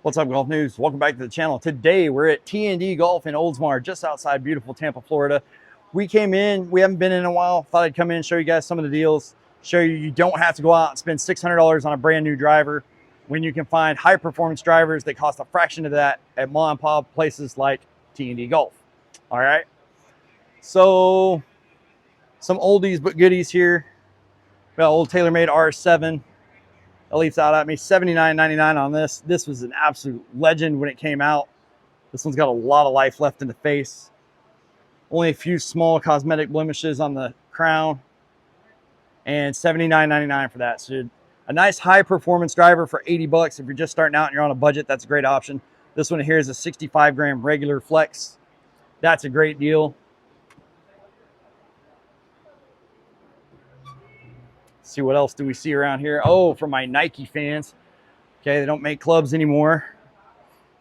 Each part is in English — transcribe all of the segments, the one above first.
What's up, Golf News? Welcome back to the channel. Today we're at T&D Golf in Oldsmar, just outside beautiful Tampa, Florida. We came in, we haven't been in a while. Thought I'd come in and show you guys some of the deals. Show you don't have to go out and spend $600 on a brand new driver when you can find high performance drivers that cost a fraction of that at mom and pop places like T&D Golf. All right. So some oldies but goodies here. We got old TaylorMade R7. That leaps out at me. $79.99 on this. This was an absolute legend when it came out. This one's got a lot of life left in the face. Only a few small cosmetic blemishes on the crown. And $79.99 for that. So a nice high performance driver for 80 bucks. If you're just starting out and you're on a budget, that's a great option. This one here is a 65 gram regular flex. That's a great deal. See what else do we see around here? Oh, for my Nike fans. Okay, they don't make clubs anymore,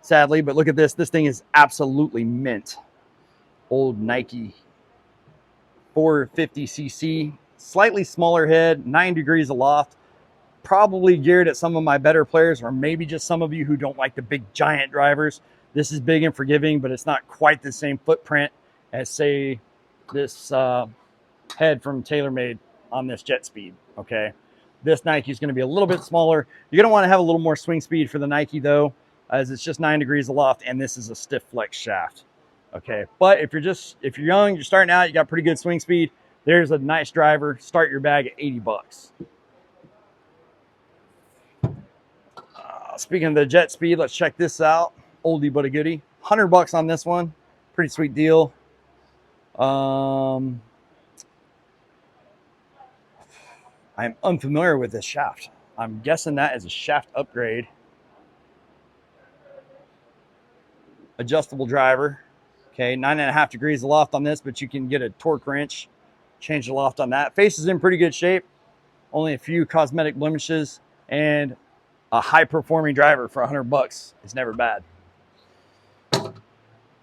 sadly, but look at this. This thing is absolutely mint. Old Nike 450cc, slightly smaller head, 9 degrees aloft. Probably geared at some of my better players, or maybe just some of you who don't like the big giant drivers. This is big and forgiving, but it's not quite the same footprint as, say, this head from TaylorMade on this Jet Speed. Okay, this Nike is going to be a little bit smaller. You're going to want to have a little more swing speed for the Nike though, as it's just 9 degrees aloft and this is a stiff flex shaft. Okay, but if you're young, you're starting out, you got pretty good swing speed, there's a nice driver. Start your bag at 80 bucks. Speaking of the Jet Speed, let's check this out. Oldie but a goodie. 100 bucks on this one. Pretty sweet deal. I'm unfamiliar with this shaft. I'm guessing that is a shaft upgrade. Adjustable driver. Okay, 9.5 degrees aloft on this, but you can get a torque wrench. Change the loft on that. Face is in pretty good shape. Only a few cosmetic blemishes and a high performing driver for 100 bucks. It's never bad.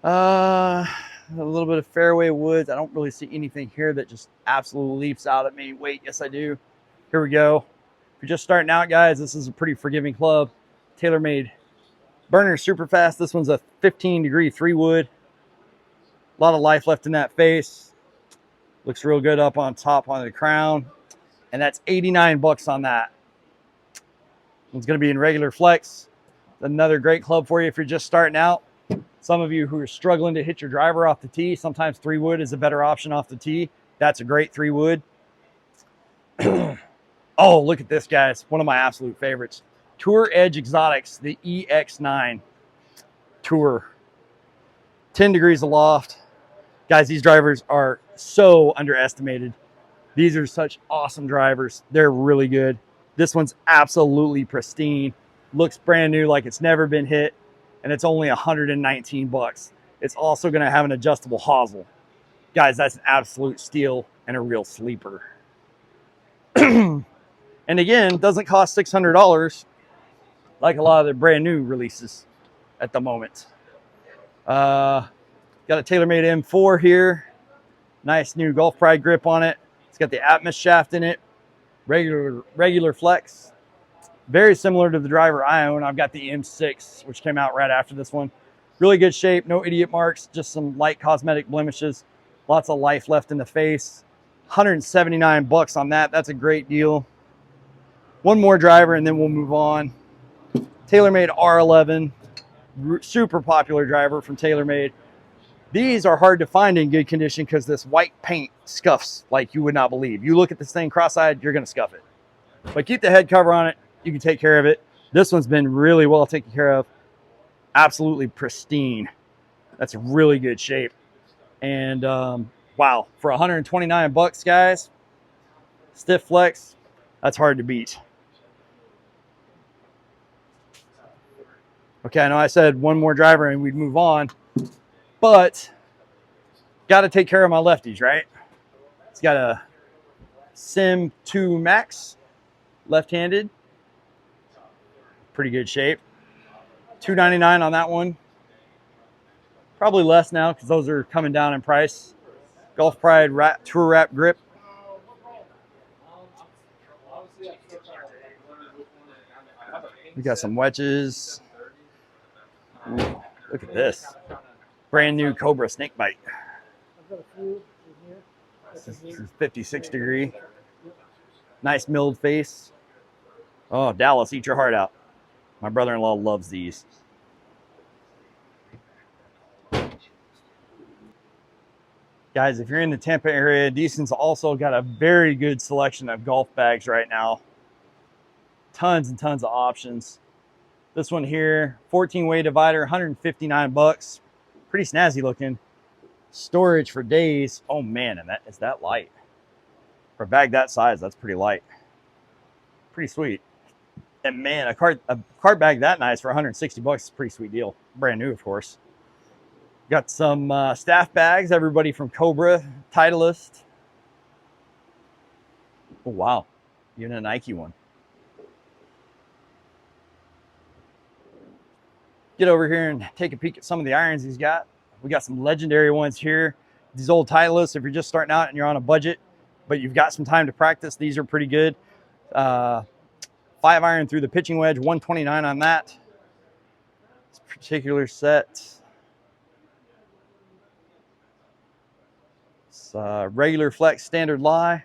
A little bit of Fairway woods. I don't really see anything here that just absolutely leaps out at me. Wait, yes I do. Here we go. If you're just starting out, guys, this is a pretty forgiving club. TaylorMade burner super fast. This one's a 15 degree 3 wood. A lot of life left in that face. Looks real good up on top on the crown. And that's 89 bucks on that. It's going to be in regular flex. Another great club for you if you're just starting out. Some of you who are struggling to hit your driver off the tee, sometimes 3 wood is a better option off the tee. That's a great 3 wood. Oh, look at this, guys. One of my absolute favorites. Tour Edge Exotics, the EX9 Tour. 10 degrees aloft. Guys, these drivers are so underestimated. These are such awesome drivers. They're really good. This one's absolutely pristine. Looks brand new, like it's never been hit. And it's only 119 bucks. It's also going to have an adjustable hosel. Guys, that's an absolute steal and a real sleeper. And again, doesn't cost $600 like a lot of the brand new releases at the moment. Got a TaylorMade M4 here. Nice new Golf Pride grip on it. It's got the Atmos shaft in it. Regular flex. Very similar to the driver I own. I've got the M6, which came out right after this one. Really good shape, no idiot marks, just some light cosmetic blemishes. Lots of life left in the face. 179 bucks on that. That's a great deal. One more driver and then we'll move on. TaylorMade R11, super popular driver from TaylorMade. These are hard to find in good condition because this white paint scuffs like you would not believe. You look at this thing cross-eyed, you're going to scuff it. But keep the head cover on it. You can take care of it. This one's been really well taken care of. Absolutely pristine. That's really good shape. And wow, for 129 bucks, guys, stiff flex, that's hard to beat. Okay, I know I said one more driver and we'd move on, but got to take care of my lefties, right? It's got a Sim 2 Max, left-handed. Pretty good shape. $299 on that one. Probably less now because those are coming down in price. Golf Pride Tour Wrap grip. We got some wedges. Look at this. Brand new Cobra snake bite. This is 56 degree. Nice milled face. Oh, Dallas, eat your heart out. My brother-in-law loves these. Guys, if you're in the Tampa area, Decent's also got a very good selection of golf bags right now. Tons and tons of options. This one here, 14-way divider, 159 bucks. Pretty snazzy looking. Storage for days. Oh man, and is that light. For a bag that size, that's pretty light. Pretty sweet. And man, a cart bag that nice for 160 bucks is a pretty sweet deal. Brand new, of course. Got some staff bags, everybody from Cobra, Titleist. Oh, wow. Even a Nike one. Get over here and take a peek at some of the irons he's got. We got some legendary ones here. These old Titleist, if you're just starting out and you're on a budget, but you've got some time to practice, these are pretty good. 5-iron through the pitching wedge, 129 on that. This particular set. Regular flex, standard lie.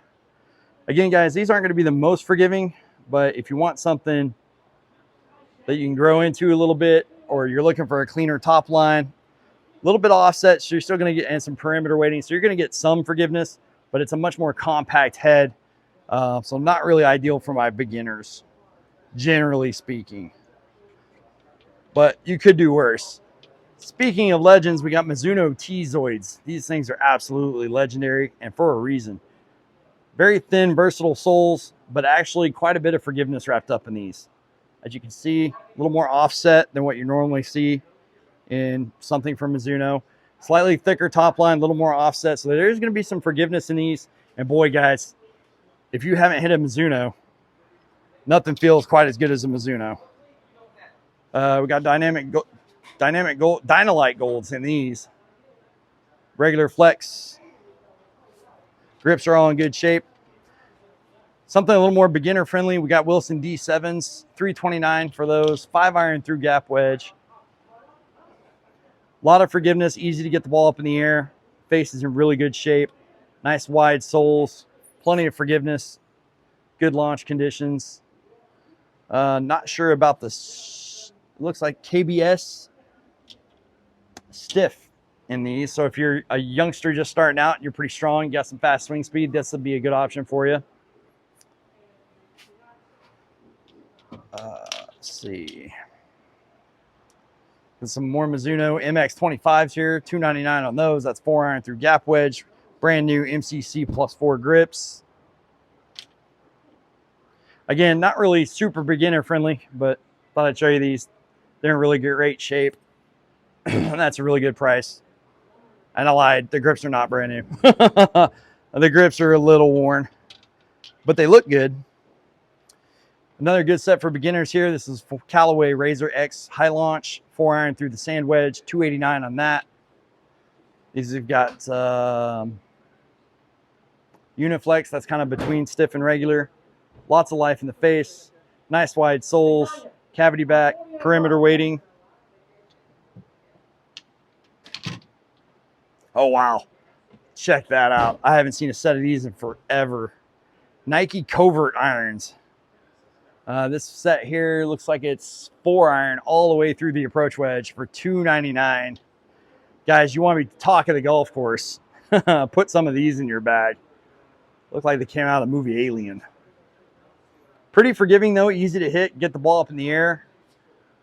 Again, guys, these aren't going to be the most forgiving, but if you want something that you can grow into a little bit, or you're looking for a cleaner top line, a little bit of offset, so you're still going to get, and some perimeter weighting, so you're going to get some forgiveness, but it's a much more compact head, so not really ideal for my beginners, generally speaking. But you could do worse. Speaking of legends, we got Mizuno T-Zoids. These things are absolutely legendary, and for a reason. Very thin, versatile soles, but actually quite a bit of forgiveness wrapped up in these. As you can see, a little more offset than what you normally see in something from Mizuno. Slightly thicker top line, a little more offset, so there's going to be some forgiveness in these. And boy, guys, if you haven't hit a Mizuno, nothing feels quite as good as a Mizuno. We got Dynalite Golds in these. Regular flex. Grips are all in good shape. Something a little more beginner friendly. We got Wilson D7s, 329 for those. 5-iron through gap wedge. A lot of forgiveness, easy to get the ball up in the air. Face is in really good shape. Nice wide soles. Plenty of forgiveness. Good launch conditions. Not sure about this. Looks like KBS stiff in these. So if you're a youngster just starting out and you're pretty strong, you got some fast swing speed, this would be a good option for you. Let's see. There's some more Mizuno MX25s here, $299 on those. That's 4-iron through gap wedge. Brand new MCC +4 grips. Again, not really super beginner friendly, but thought I'd show you these. They're in really great shape. And that's a really good price. And I lied, the grips are not brand new. The grips are a little worn, but they look good. Another good set for beginners here. This is for Callaway Razor X High Launch, 4-iron through the sand wedge, $289 on that. These have got Uniflex, that's kind of between stiff and regular. Lots of life in the face. Nice wide soles, cavity back, perimeter weighting. Oh, wow. Check that out. I haven't seen a set of these in forever. Nike Covert irons. This set here looks like it's 4-iron all the way through the approach wedge for $299. Guys, you want to be talking the golf course. Put some of these in your bag. Look like they came out of the movie Alien. Pretty forgiving though, easy to hit, get the ball up in the air.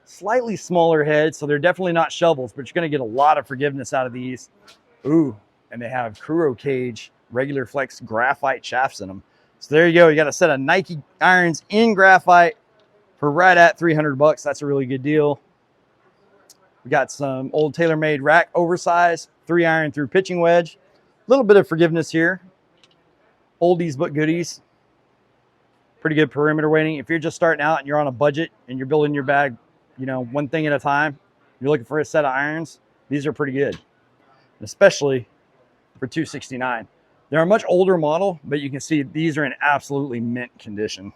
Slightly smaller head, so they're definitely not shovels, but you're going to get a lot of forgiveness out of these. Ooh, and they have Kuro Cage regular flex graphite shafts in them. So there you go. You got a set of Nike irons in graphite for right at 300 bucks. That's a really good deal. We got some old TaylorMade rack oversized, 3-iron through pitching wedge. A little bit of forgiveness here. Oldies but goodies. Pretty good perimeter weighting. If you're just starting out and you're on a budget and you're building your bag, you know, one thing at a time, you're looking for a set of irons, these are pretty good. Especially for $269. They're a much older model, but you can see these are in absolutely mint condition.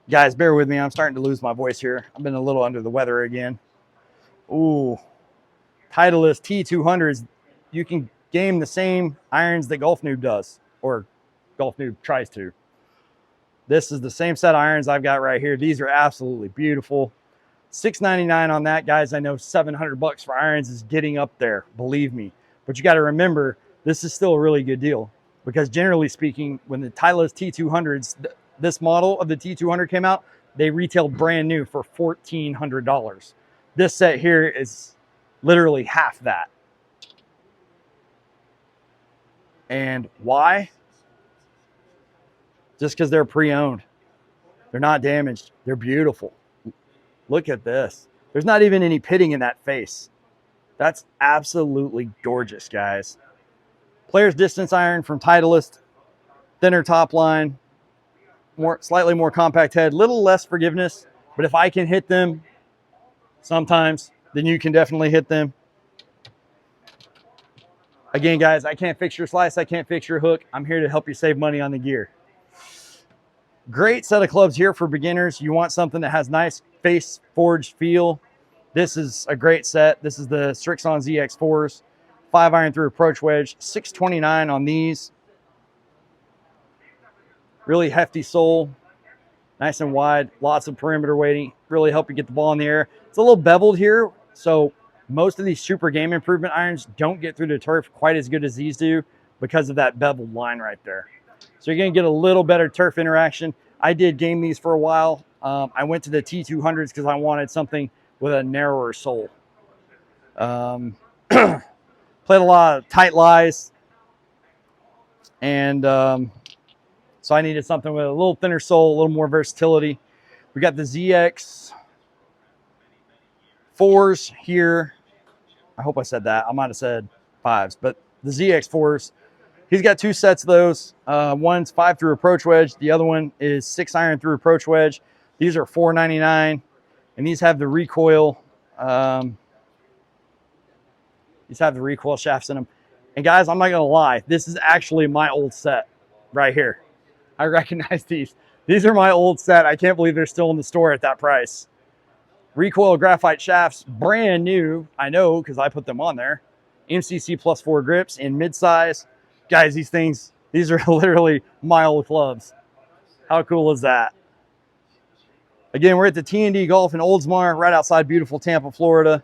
Guys, bear with me. I'm starting to lose my voice here. I've been a little under the weather again. Ooh, Titleist T200s. You can game the same irons that Golf Noob does, or Golf Noob tries to. This is the same set of irons I've got right here. These are absolutely beautiful. $699 on that, guys. I know $700 for irons is getting up there, believe me. But you got to remember, this is still a really good deal, because generally speaking, when the Titleist T200s, this model of the T200 came out, they retailed brand new for $1,400. This set here is literally half that. And why? Just because they're pre-owned. They're not damaged. They're beautiful. Look at this. There's not even any pitting in that face. That's absolutely gorgeous, guys. Player's distance iron from Titleist. Thinner top line. Slightly more compact head. Little less forgiveness. But if I can hit them sometimes, then you can definitely hit them. Again, guys, I can't fix your slice. I can't fix your hook. I'm here to help you save money on the gear. Great set of clubs here for beginners. You want something that has nice face forged feel. This is a great set. This is the Strixon ZX4s. 5-iron through approach wedge. $629 on these. Really hefty sole. Nice and wide. Lots of perimeter weighting. Really help you get the ball in the air. It's a little beveled here, so most of these super game improvement irons don't get through the turf quite as good as these do because of that beveled line right there. So you're going to get a little better turf interaction. I did game these for a while. I went to the T200s because I wanted something with a narrower sole. Played a lot of tight lies. And so I needed something with a little thinner sole, a little more versatility. We got the ZX4s here. I hope I said that. I might have said 5s, but the ZX4s. He's got 2 sets of those. One's 5 through approach wedge. The other one is 6-iron through approach wedge. These are $499, and these have the recoil. These have the recoil shafts in them. And guys, I'm not gonna lie, this is actually my old set right here. I recognize these. These are my old set. I can't believe they're still in the store at that price. Recoil graphite shafts, brand new. I know because I put them on there. MCC +4 grips in mid-size. Guys, these are literally my old clubs. How cool is that? Again, we're at the T&D Golf in Oldsmar, right outside beautiful Tampa, Florida.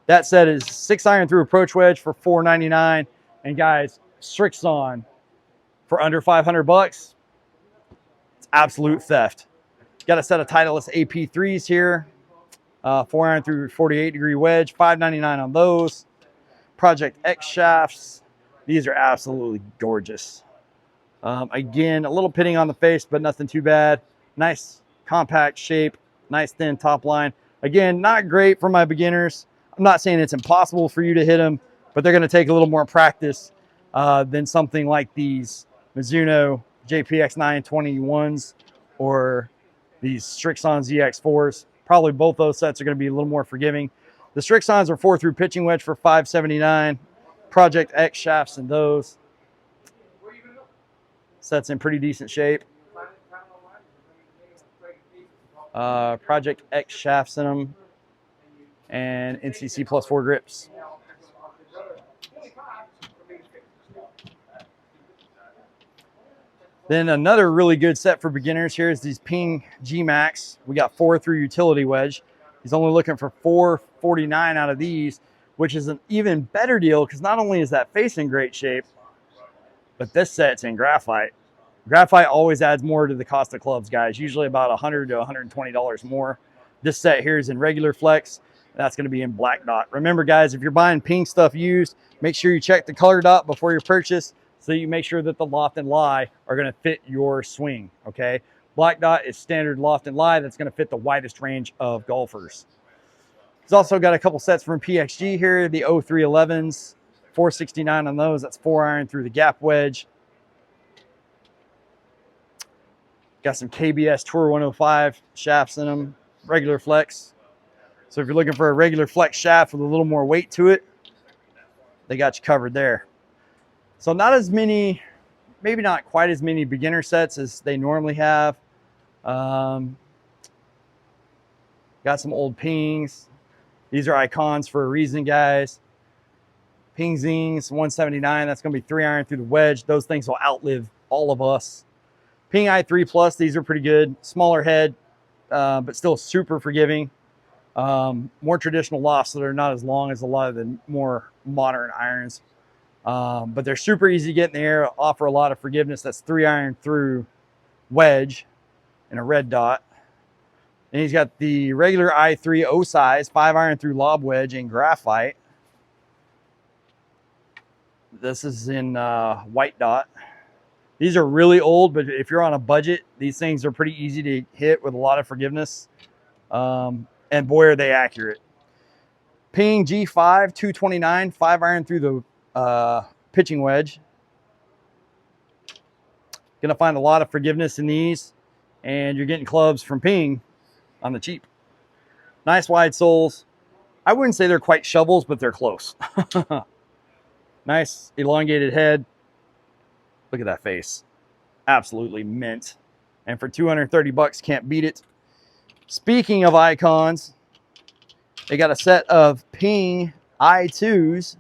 That set is 6-iron through approach wedge for $499. And guys, Strixon for under $500. It's absolute theft. Got a set of Titleist AP3s here. 4-iron through 48-degree wedge, $599 on those. Project X shafts. These are absolutely gorgeous. Again, a little pitting on the face, but nothing too bad. Nice compact shape, nice thin top line. Again, not great for my beginners. I'm not saying it's impossible for you to hit them, but they're going to take a little more practice than something like these Mizuno JPX 921s or these Strixon ZX4s. Probably both those sets are going to be a little more forgiving. The Strixons are 4 through pitching wedge for $579. Project X shafts in those. Set's in pretty decent shape. Project X shafts in them. And NCC +4 grips. Then another really good set for beginners here is these Ping G-Max. We got 4 through utility wedge. He's only looking for $449 out of these, which is an even better deal because not only is that face in great shape, but this set's in graphite. Graphite always adds more to the cost of clubs, guys, usually about $100 to $120 more. This set here is in regular flex. That's going to be in black dot. Remember, guys, if you're buying Ping stuff used, make sure you check the color dot before your purchase so you make sure that the loft and lie are going to fit your swing, okay? Black dot is standard loft and lie. That's going to fit the widest range of golfers. He's also got a couple sets from PXG here, the 0311s, $469 on those. That's 4-iron through the gap wedge. Got some KBS Tour 105 shafts in them, regular flex. So if you're looking for a regular flex shaft with a little more weight to it, they got you covered there. So not as many, maybe not quite as many beginner sets as they normally have. Got some old Pings. These are icons for a reason, guys. Ping Zings, 179. That's going to be 3-iron through the wedge. Those things will outlive all of us. Ping i3 Plus, these are pretty good. Smaller head, but still super forgiving. More traditional lofts that are not as long as a lot of the more modern irons. But they're super easy to get in the air, offer a lot of forgiveness. That's 3-iron through wedge and a red dot. And he's got the regular i3 O size, 5-iron through lob wedge and graphite. This is in white dot. These are really old, but if you're on a budget, these things are pretty easy to hit with a lot of forgiveness. And boy, are they accurate. Ping G5, 229, 5-iron through the pitching wedge. Gonna find a lot of forgiveness in these, and you're getting clubs from Ping on the cheap. Nice wide soles. I wouldn't say they're quite shovels, but they're close. Nice elongated head. Look at that face. Absolutely mint. And for 230 bucks, can't beat it. Speaking of icons, they got a set of Ping i2s,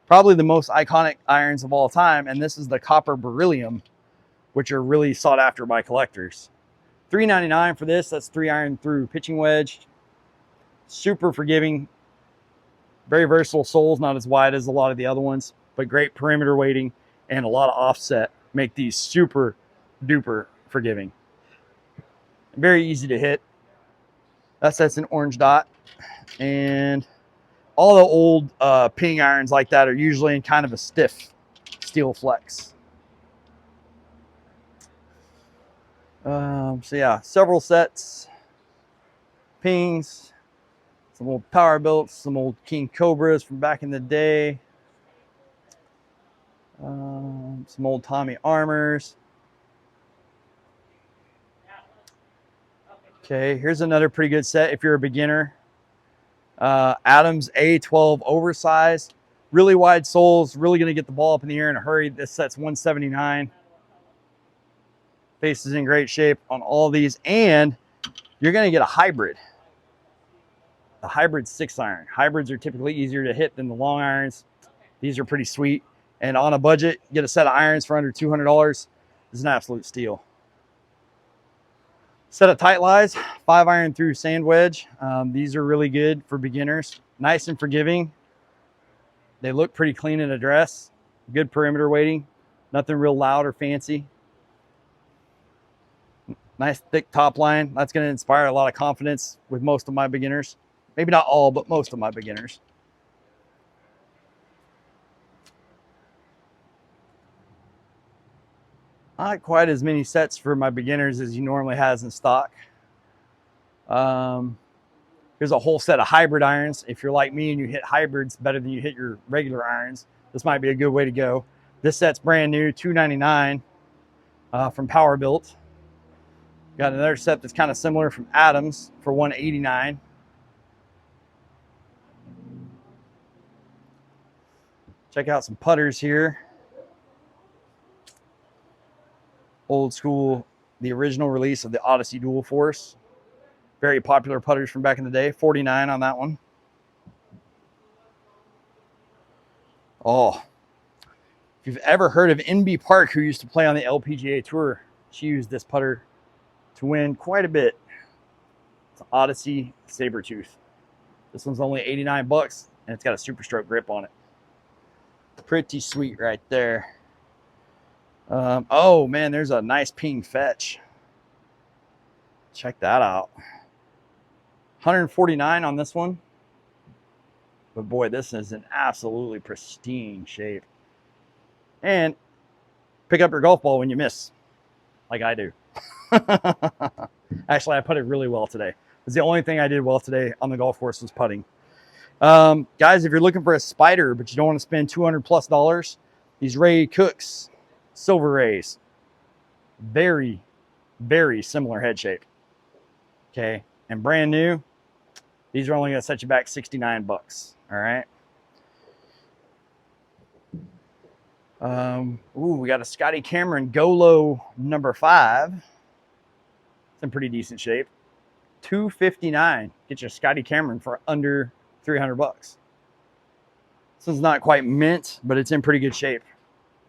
probably the most iconic irons of all time. And this is the copper beryllium, which are really sought after by collectors. $3.99 for this. That's 3-iron through pitching wedge. Super forgiving. Very versatile soles, not as wide as a lot of the other ones, but great perimeter weighting and a lot of offset make these super duper forgiving. Very easy to hit. That's an orange dot. And all the old Ping irons like that are usually in kind of a stiff steel flex. So yeah, several sets. Pings. Some old Power Builts, some old King Cobras from back in the day. Some old Tommy Armors. Okay, here's another pretty good set if you're a beginner. Adams A12 oversized. Really wide soles, really going to get the ball up in the air in a hurry. This set's 179. Face is in great shape on all these, and you're going to get a hybrid. The hybrid 6-iron. Hybrids are typically easier to hit than the long irons. These are pretty sweet. And on a budget, get a set of irons for under $200. This is an absolute steal. Set of tight lies, 5-iron through sand wedge. These are really good for beginners. Nice and forgiving. They look pretty clean in a dress. Good perimeter weighting. Nothing real loud or fancy. Nice thick top line. That's going to inspire a lot of confidence with most of my beginners. Maybe not all, but most of my beginners. Not quite as many sets for my beginners as you normally has in stock. Here's a whole set of hybrid irons. If you're like me and you hit hybrids better than you hit your regular irons, this might be a good way to go. This set's brand new, $2.99 from Power Built. Got another set that's kind of similar from Adams for $189. Check out some putters here. Old school, the original release of the Odyssey Dual Force. Very popular putters from back in the day. $49 on that one. Oh, if you've ever heard of NB Park, who used to play on the LPGA Tour, she used this putter to win quite a bit. It's Odyssey Sabertooth. This one's only 89 bucks, and it's got a super stroke grip on it. Pretty sweet right there. Oh man, there's a nice Ping fetch. Check that out. $149 on this one. But boy, this is in absolutely pristine shape. And pick up your golf ball when you miss, like I do. Actually, I putted really well today. It's the only thing I did well today on the golf course was putting. Guys, if you're looking for a spider, but you don't want to spend $200+, these Ray Cooks Silver Rays, very, very similar head shape. Okay, and brand new. These are only going to set you back 69 bucks. All right. Ooh, we got a Scotty Cameron Golo number 5. It's in pretty decent shape. $259. Get your Scotty Cameron for under 300 bucks. This one's not quite mint, but it's in pretty good shape.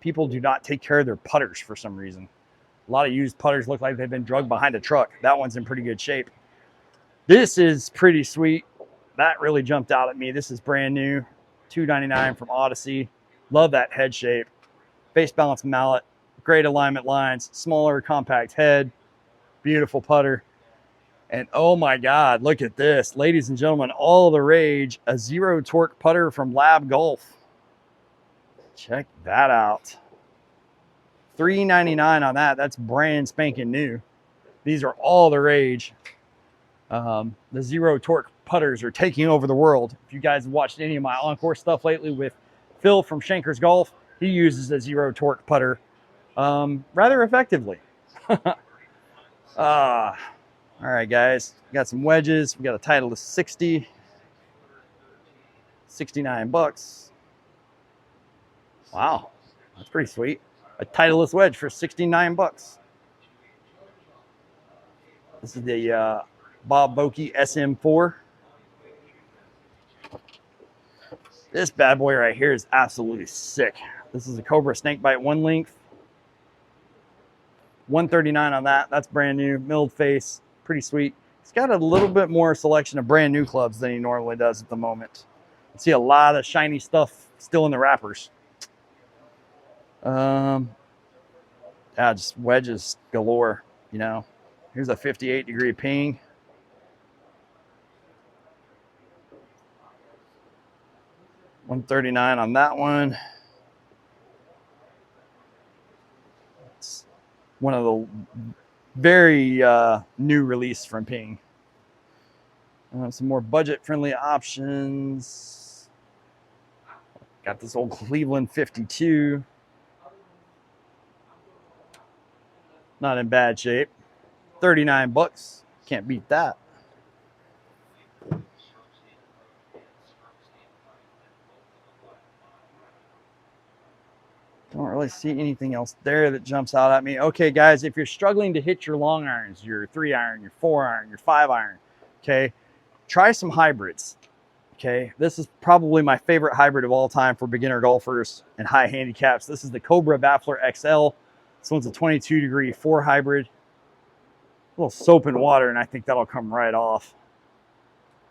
People do not take care of their putters for some reason. A lot of used putters look like they've been drugged behind a truck. That one's in pretty good shape. This is pretty sweet. That really jumped out at me. This is brand new. $2.99 from Odyssey. Love that head shape. Face balance mallet. Great alignment lines. Smaller, compact head. Beautiful putter. And oh my God, look at this. Ladies and gentlemen, all the rage. A zero torque putter from Lab Golf. Check that out. $3.99 on that. That's brand spanking new. These are all the rage. The zero torque putters are taking over the world. If you guys have watched any of my Encore stuff lately with Phil from Shanker's Golf, he uses a zero torque putter rather effectively. All right, guys. We got some wedges. We got a Titleist 60. 69 bucks. Wow, that's pretty sweet. A Titleist wedge for 69 bucks. This is the Bob Bokeh SM4. This bad boy right here is absolutely sick. This is a Cobra Snakebite 1 length. $139 on that. That's brand new. Milled face. Pretty sweet. He's got a little bit more selection of brand new clubs than he normally does at the moment. You see a lot of shiny stuff still in the wrappers. Yeah, just wedges galore, you know. Here's a 58-degree ping. $139 on that one. It's one of the very new release from Ping. Some more budget-friendly options. Got this old Cleveland 52. Not in bad shape. 39 bucks. Can't beat that. Don't really see anything else there that jumps out at me. Okay, guys, if you're struggling to hit your long irons, your 3-iron, your 4-iron, your 5-iron, okay, try some hybrids. Okay, this is probably my favorite hybrid of all time for beginner golfers and high handicaps. This is the Cobra Baffler XL. This one's a 22-degree 4 hybrid. A little soap and water, and I think that'll come right off.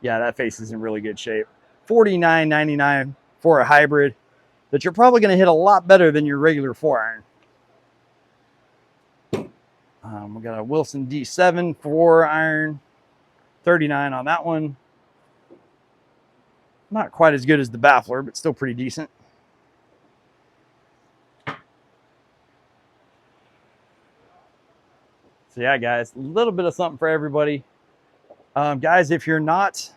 Yeah, that face is in really good shape. $49.99 for a hybrid that you're probably going to hit a lot better than your regular 4-iron. We got a Wilson D7 4-iron. $39 on that one. Not quite as good as the Baffler, but still pretty decent. So yeah, guys, a little bit of something for everybody. Guys, if you're not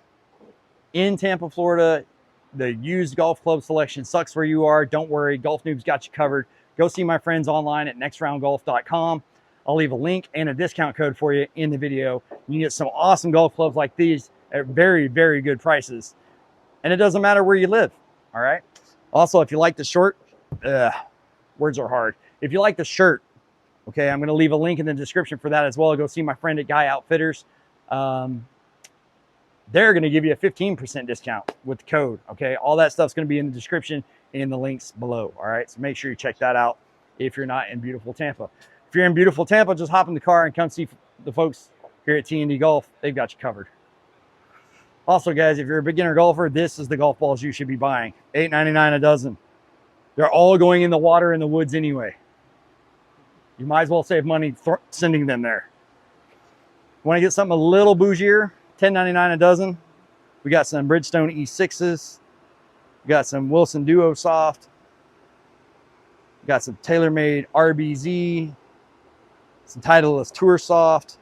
in Tampa, Florida, the used golf club selection sucks where you are. Don't worry, Golf Noob's got you covered. Go see my friends online at nextroundgolf.com. I'll leave a link and a discount code for you in the video. You can get some awesome golf clubs like these at very, very good prices. And it doesn't matter where you live, all right? Also, if you like the shirt, words are hard. If you like the shirt, okay, I'm going to leave a link in the description for that as well. Go see my friend at Guy Outfitters. They're going to give you a 15% discount with the code, okay? All that stuff's going to be in the description and in the links below, all right? So make sure you check that out if you're not in beautiful Tampa. If you're in beautiful Tampa, just hop in the car and come see the folks here at T&D Golf. They've got you covered. Also, guys, if you're a beginner golfer, this is the golf balls you should be buying. $8.99 a dozen. They're all going in the water in the woods anyway. You might as well save money sending them there. Want to get something a little bougier? $10.99 a dozen. We got some Bridgestone E6s. We got some Wilson Duo Soft. We got some TaylorMade RBZ. Some Titleist Tour Soft.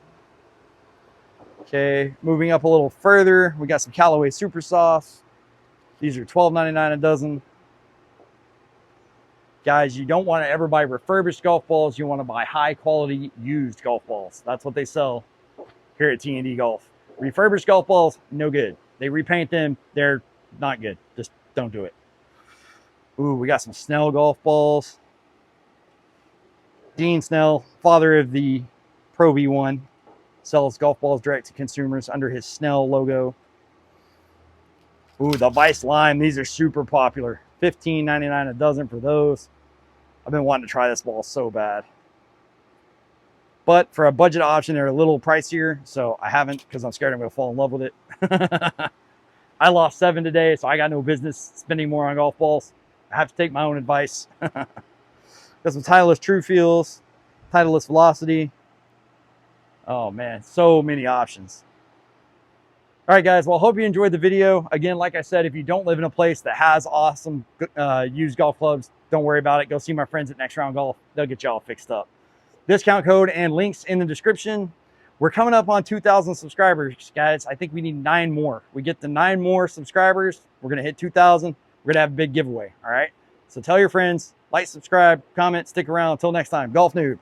Okay, moving up a little further, we got some Callaway Super Softs. These are $12.99 a dozen. Guys, you don't want to ever buy refurbished golf balls. You want to buy high quality used golf balls. That's what they sell here at T&D Golf. Refurbished golf balls, no good. They repaint them, they're not good. Just don't do it. Ooh, we got some Snell golf balls. Dean Snell, father of the Pro V1, sells golf balls direct to consumers under his Snell logo. Ooh, the Vice Lime. These are super popular. $15.99 a dozen for those. I've been wanting to try this ball so bad. But for a budget option, they're a little pricier, so I haven't because I'm scared I'm going to fall in love with it. I lost 7 today, so I got no business spending more on golf balls. I have to take my own advice. Got some Titleist True Feels, Titleist Velocity. Oh man, so many options. All right, guys. Well, I hope you enjoyed the video. Again, like I said, if you don't live in a place that has awesome used golf clubs, don't worry about it. Go see my friends at Next Round Golf. They'll get you all fixed up. Discount code and links in the description. We're coming up on 2,000 subscribers, guys. I think we need 9 more. We get to 9 more subscribers, we're going to hit 2,000. We're going to have a big giveaway, all right? So tell your friends, like, subscribe, comment, stick around. Until next time, Golf Noob.